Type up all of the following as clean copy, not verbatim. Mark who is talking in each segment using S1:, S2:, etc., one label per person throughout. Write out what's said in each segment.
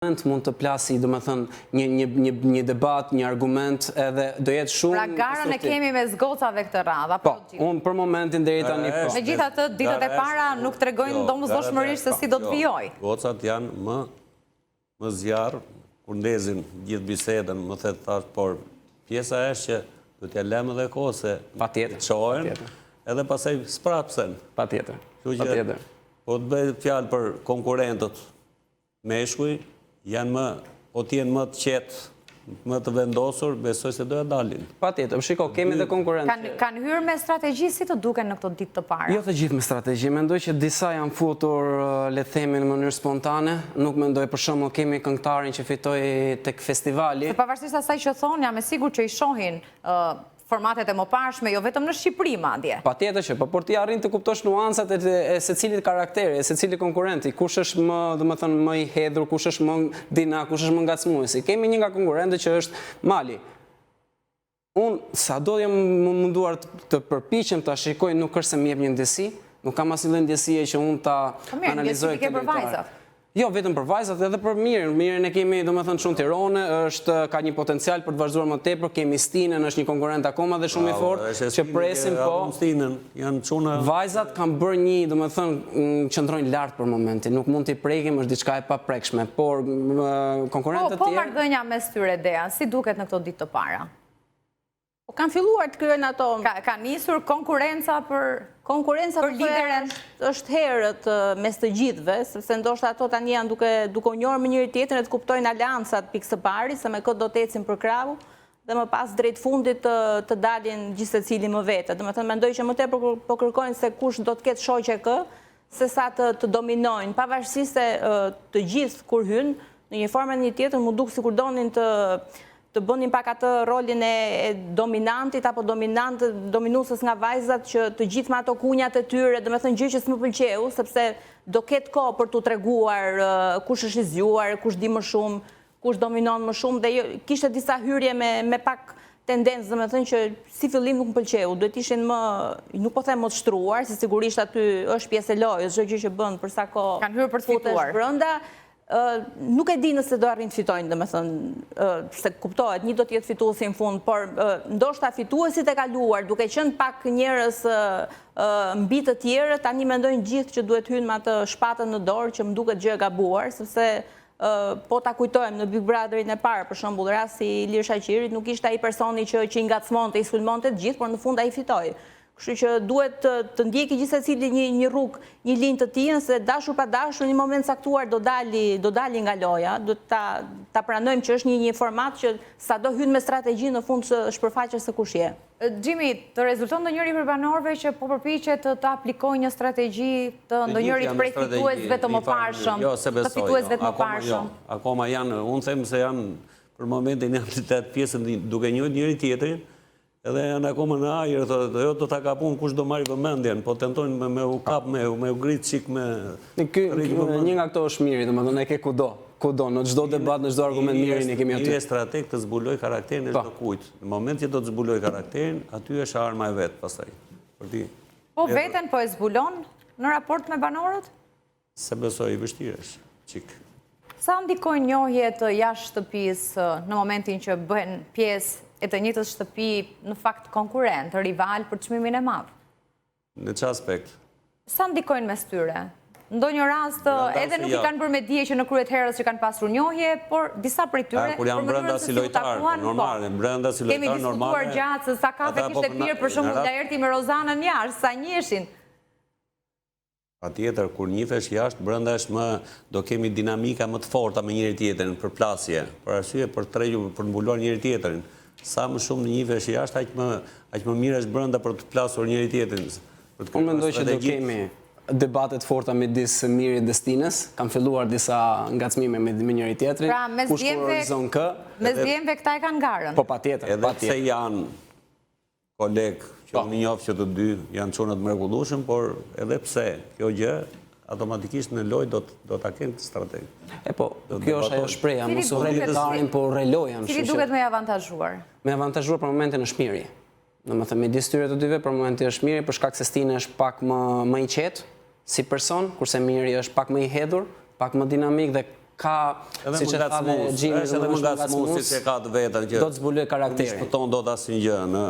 S1: mund të plasi, do më thënë, një debat, një argument, edhe do jetë shumë...
S2: Pra garën e kemi me zgocave këtë radha.
S1: Po, unë për momentin deri tani po.
S2: Megjithatë, ditët e para nuk tregojnë domosdoshmërisht se si do të vijoj.
S3: Gocat janë më zjarë, kur ndezin gjithë bisedën, më thetë thash, por pjesa është që do t'ja lëmë dhe kohë se qohen, edhe pasaj sprapsen.
S1: Patjetër.
S3: Po të bëjë fjalë për konkurentët meshkuj, janë po t'jenë më të qetë, më të vendosur, besoj se doja dalin.
S1: Patjetër, shiko, kemi dhe konkurrentë.
S2: Kanë hyrë me strategji, si të duken në këto ditë të para?
S1: Jo të gjithë me strategji, mendoj që disa janë futur, le të themi, në mënyrë spontane, nuk mendoj për shembull kemi këngëtarin që fitoi tek festivali.
S2: Se pavarësisht asaj që thonë, jam e sigurt që i shohin formatet e mëparshme, jo vetëm në Shqipëri madje.
S1: Patjetër që, por ti arrin të kuptosh nuancat e secilit karakteri, e secilit konkurrenti, kush është më, domethënë, më i hedhur, kush është më dina, kush është më ngacmuesi. Kemi një nga konkurrentët që është Mali. Unë sado jam munduar të përpiqem ta shikoj, nuk është se më jep një ndjesi, nuk kam asnjë ndjesie që unë ta analizoj këtë lojtar. Jo, vetëm për vajzat edhe për Mirin. Mirin e kemi, domethënë, shumë Tirone, ka një potencial për të vazhduar më tepër, kemi Stinën, është një konkurrent akoma dhe shumë i fortë, që presim po. Vajzat kanë bërë një, domethënë, qëndrojnë lart për momentin, nuk mund t'i prekim, është diçka e paprekshme, por konkurrentët tjerë.
S2: Po marrëdhënia mes tyre Dea, si duket në këto ditë të para?
S4: Kanë filluar të kryejnë ato.
S2: Ka nisur konkurenca për
S4: lideren. Është herët mes të gjithëve, sepse ndoshta ato tani janë duke njohur me njëri tjetrin e të kuptojnë aleancat pikë së pari, se me këtë do të ecin për krau, dhe më pas drejt fundit të dalin gjithë secili më vete. Domethënë mendoj që më tepër po kërkojnë se kush do të ketë shoqe kë, se sa të dominojnë, pavarësisht se të gjithë kur hynë në një formë një tjetër, mu duk sikur donin të bënin pak atë rolin e dominantit apo dominusës nga vajzat që të gjithë me ato kunjat e tyre, dhe me thënë gjë që s'më pëlqeu, sepse do ketë kohë për t'u treguar kush është i zgjuar, kush di më shumë, kush dominon më shumë, dhe kishte disa hyrje me pak tendencë, dhe me thënë që si fillim nuk më pëlqeu, duhet ishin më, nuk po them më të shtruar, se sigurisht aty është pjesë e lojës, çdo gjë që bën për sa kohë
S2: kanë hyrë për të fituar
S4: brenda. Nuk e di nëse do arrin të fitojnë, dhe me thënë, se kuptohet, një do t'jetë fituesi në fund, por ndoshta fituesit e kaluar, duke qenë pak njerëz mbi të tjerë, tani mendojnë gjithë që duhet hynë me atë shpatën në dorë, që më duket gjë e gabuar, sepse po ta kujtojmë në Big Brotherin e parë, për shembull rasti i Ilir Shaqirit, nuk ishte ai personi që i ngacmonte, i sulmonte të gjithë, por në fund ai fitoi. Kështu që duhet të ndjeki gjithsecili një rrugë, një linjë të tij, se dashur pa dashur në një moment caktuar do dali nga loja, do ta pranojmë që është një format që sado hyn me strategji në fund shpërfaqet se kush je.
S2: Jimmy, të rezulton ndonjëri për banorëve që po përpiqet të aplikojë një strategji të ndonjërit prej fituesve të mëparshëm, të fituesve të mëparshëm.
S3: Akoma janë, unë them se janë për momentin janë të pjesën duke njohur njëri tjetrin. Edhe janë akoma në ajër, thotë, jo do ta kapun kush do marrë vëmendjen, po tentojnë me u kap, me u grit çik me...
S1: Një nga këto është Miri, domethënë e ke kudo, në çdo debat, në çdo argument Mirin e kemi aty.
S3: Miri është strateg të zbuloj karakterin e çdo kujt. Në moment që do të zbuloj karakterin, aty është arma e vet pastaj.
S2: Po veten po e zbulon në raport me banorët?
S3: Se besoj i vështirë është, çik.
S2: Sa ndikojnë njohjet jashtë shtëpisë në momentin që bëhen pjesë e të njëjtës shtëpi në fakt konkurrent, rival për çmimin e madh?
S3: Në çfarë aspekt?
S2: Sa ndikojnë mes tyre? Ndonjë rast edhe nuk i kanë bërë me dije që në kryet herës që kanë pasur njohje, por disa prej tyre
S3: kur janë brenda si lojtar, normal, brenda si lojtar normal.
S2: Kemi diskutuar gjatë se sa kafe kishte pirë për shembull da erdhi me Rozanën jashtë, sa njihen.
S3: Patjetër, kur njihesh jashtë, brenda është më do kemi dinamika më të forta me njëri tjetrin për plasje, për arsye për të mbuluar njëri tjetrin. Sa më shumë në njihesh jashtë, aq më mirë është brenda për të plasur njëri tjetrin.
S1: Unë mendoj që do kemi debatet forta midis Mirit dhe Stinës, kanë filluar disa ngacmime me njëri tjetrin.
S2: Pra, mes djemve këta e kanë garën.
S1: Po patjetër.
S3: Edhe pse janë kolegë që unë njoh që të dy janë çuna të mrekullueshëm, por edhe pse kjo gjë automatikisht në lojë do ta kenë strateg.
S1: Po, kjo është ajo shpreha, mos u rre lojtarin, po rre lojën.
S2: Cili duket më i avantazhuar?
S1: Me avantazhuar për momentin është Miri. Domethënë midis tyre të dyve për momentin është Miri, për shkak se Stina është pak më i qetë si person, kurse Miri është pak më i hedhur, pak më dinamik dhe ka, si që thave Gjimi,
S3: është edhe më ngacmus, si që ka të vetën, që
S1: do të zbuloj karakterin.
S3: Shpëton do të asnjë gjë,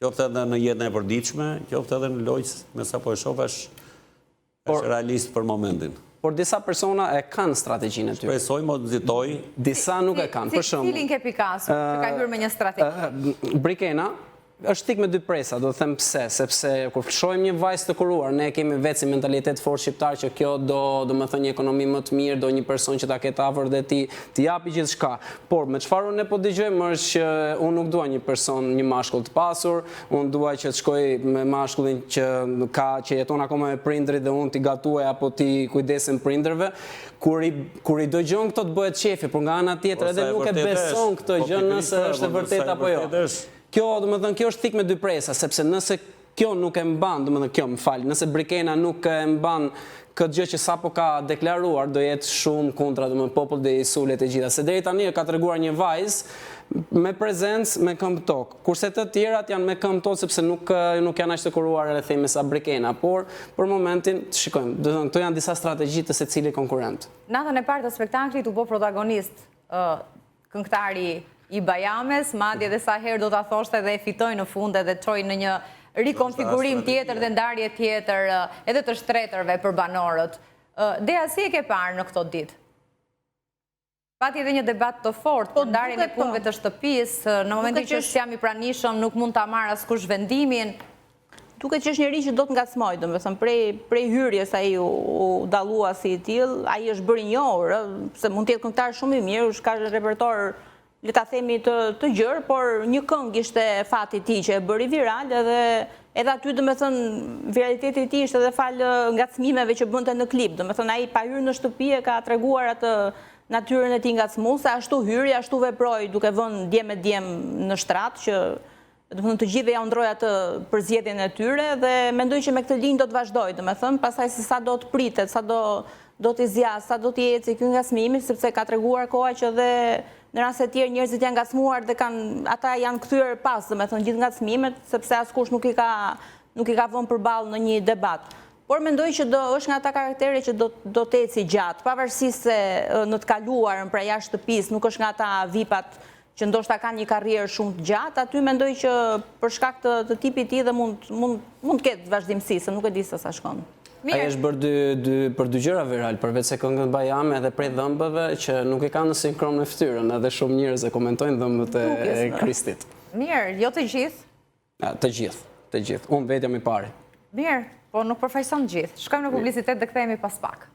S3: qoftë edhe në jetën e përditshme, qoftë edhe në lojës, me sa po e shoh, është realist për momentin.
S1: Por disa persona e kanë strategjinë e tyre.
S3: Shpresoj, mo nxitoj.
S1: Disa nuk e kanë, për shembull.
S2: Cilin ke Picasso, që ka hyrë me një strategji?
S1: Brikena është tik me dy presa, do të them pse, sepse kur shohim një vajzë të kuruar, ne kemi vetë si mentalitet fort shqiptar që kjo do më thënë një ekonomi më të mirë, do një person që ta ketë afër dhe ti japi gjithçka. Por me çfarë ne po dëgjojmë është që unë nuk dua një person, një mashkull të pasur, unë dua që të shkoj me mashkullin që jeton akoma me prindrit dhe unë t'i gatuaj apo t'i kujdesem prindërve. Kur i dëgjon këto të bëhet qefi, por nga ana tjetër edhe nuk e beson këtë gjë nëse është e vërtetë apo jo. Kjo është tik me dy presa, sepse nëse kjo nuk e mban, nëse Brikena nuk e mban këtë gjë që sapo ka deklaruar, do jetë shumë kundra popull dhe i sulet e gjitha. Se deri tani ka treguar një vajzë me prezencë, me këmbë tokë. Kurse të tjerat janë me këmbë tokë sepse nuk janë aq të kuruar edhe themi sa Brikena, por për momentin shikojmë, do të thonë këto janë disa strategji të secili konkurrent.
S2: Natën e parë të spektaklit u bë protagonist këngëtari i Bajames, madje dhe sa herë do ta thoshte dhe e fitoj në fund edhe çoi në një rikonfigurim tjetër dhe ndarje tjetër edhe të shtretërve për banorët. Dea, si e ke parë në këto ditë? Pati edhe një debat të fortë për ndarjen e punëve të shtëpisë, në momentin që është jam i pranishëm nuk mund ta marr askush vendimin.
S4: Duket që është njëri që do të ngacmoj, domethënë prej hyrjes ai u dallua si i tillë, ai është bërë i njohur, se mund të jetë këngëtar shumë i mirë, ka repertor le ta themi të gjerë, por një këngë ishte fati i tij që e bëri viral edhe aty domethënë viraliteti i tij ishte edhe fal ngacmimeve që bënte në klip. Domethënë ai pa hyrë në shtëpi e ka treguar atë natyrën e tij ngacmuese, ashtu hyri, ashtu veproi duke vënë djem me djem në shtrat që domethënë të gjithë ja undroi atë për zgjedhjen e tyre dhe mendoj që me këtë linjë do të vazhdojë, domethënë pastaj se sa do të pritet, sa do të zjas, sa do të ecë ky ngacmimi, sepse ka treguar koha që edhe në raste të tjerë njerëzit janë ngacmuar dhe ata janë kthyer pas, domethënë gjithë ngacmimet, sepse askush nuk i ka vënë përballë në një debat. Por mendoj që është nga ata karaktere që do të eci gjatë, pavarësisht se në të kaluarën pra jashtë shtëpisë nuk është nga ata vipat që ndoshta kanë një karrierë shumë të gjatë, aty mendoj që për shkak të tipit të tij dhe mund të ketë vazhdimsi, se nuk e di se sa shkon.
S1: Ai është bërë për dy gjëra viral, përveç se këngën Bajame edhe prej dhëmbëve që nuk i kanë në sinkron në fytyrën, edhe shumë njerëz e komentojnë dhëmbët e Kristit.
S2: Mirë, jo të gjithë?
S1: Të gjithë. Unë vetë jam i pari.
S2: Mirë, po nuk përfaqëson të gjithë. Shkojmë në publicitet dhe kthehemi pas pak.